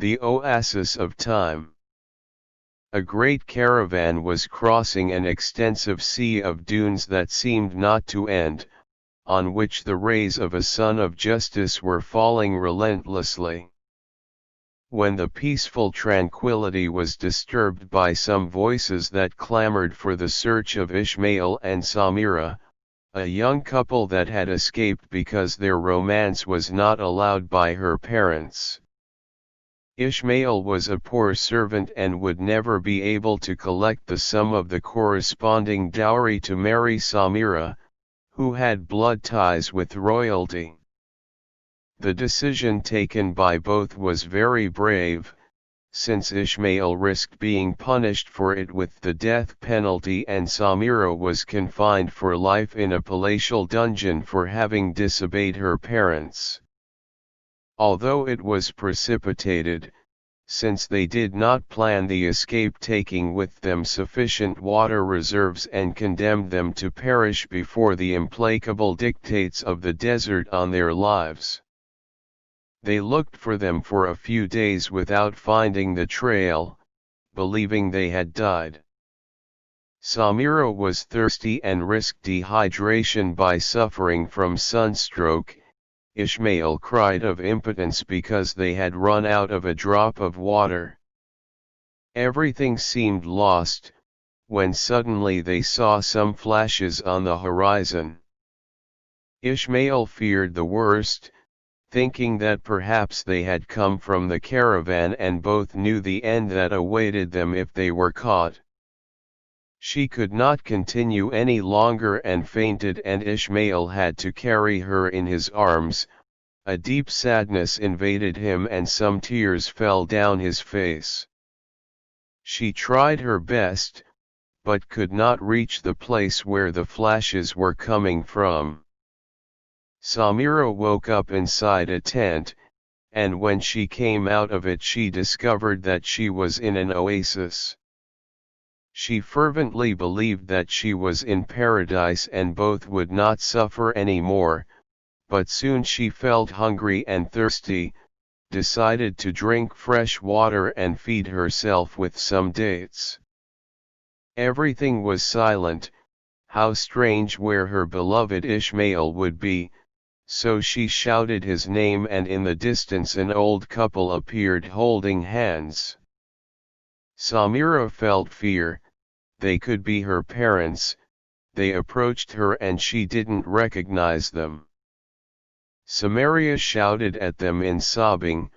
The Oasis of Time. A great caravan was crossing an extensive sea of dunes that seemed not to end, on which the rays of a sun of justice were falling relentlessly. When the peaceful tranquility was disturbed by some voices that clamored for the search of Ishmael and Samira, a young couple that had escaped because their romance was not allowed by her parents. Ishmael was a poor servant and would never be able to collect the sum of the corresponding dowry to marry Samira, who had blood ties with royalty. The decision taken by both was very brave, since Ishmael risked being punished for it with the death penalty and Samira was confined for life in a palatial dungeon for having disobeyed her parents. Although it was precipitated, since they did not plan the escape, taking with them sufficient water reserves and condemned them to perish before the implacable dictates of the desert on their lives. They looked for them for a few days without finding the trail, believing they had died. Samira was thirsty and risked dehydration by suffering from sunstroke. Ishmael cried of impotence because they had run out of a drop of water. Everything seemed lost, when suddenly they saw some flashes on the horizon. Ishmael feared the worst, thinking that perhaps they had come from the caravan, and both knew the end that awaited them if they were caught. She could not continue any longer and fainted, and Ishmael had to carry her in his arms. A deep sadness invaded him and some tears fell down his face. She tried her best, but could not reach the place where the flashes were coming from. Samira woke up inside a tent, and when she came out of it she discovered that she was in an oasis. She fervently believed that she was in paradise and both would not suffer any more, but soon she felt hungry and thirsty, decided to drink fresh water and feed herself with some dates. Everything was silent. How strange where her beloved Ishmael would be, so she shouted his name, and in the distance an old couple appeared holding hands. Samira felt fear. They could be her parents. They approached her and she didn't recognize them. Samaria shouted at them in sobbing,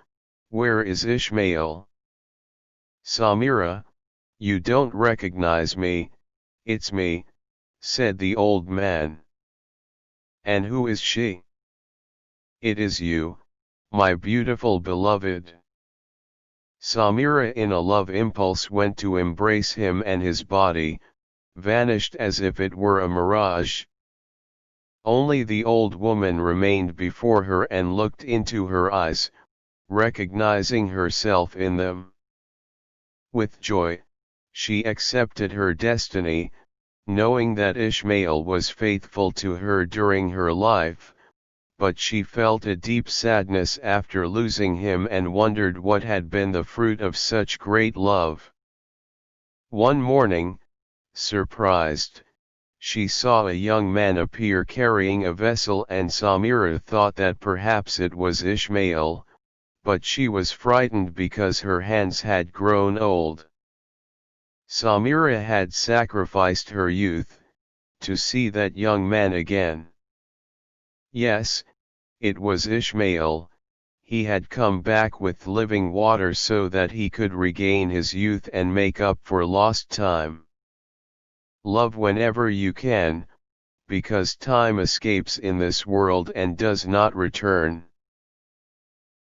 "Where is Ishmael?" "Samira, you don't recognize me." "It's me," said the old man. "And who is she?" "It is you, my beautiful beloved." Samira in a love impulse went to embrace him, and his body vanished as if it were a mirage. Only the old woman remained before her and looked into her eyes, recognizing herself in them. With joy, she accepted her destiny, knowing that Ishmael was faithful to her during her life, but she felt a deep sadness after losing him and wondered what had been the fruit of such great love. One morning, surprised, she saw a young man appear carrying a vessel, and Samira thought that perhaps it was Ishmael, but she was frightened because her hands had grown old. Samira had sacrificed her youth to see that young man again. Yes, it was Ishmael. He had come back with living water so that he could regain his youth and make up for lost time. Love whenever you can, because time escapes in this world and does not return.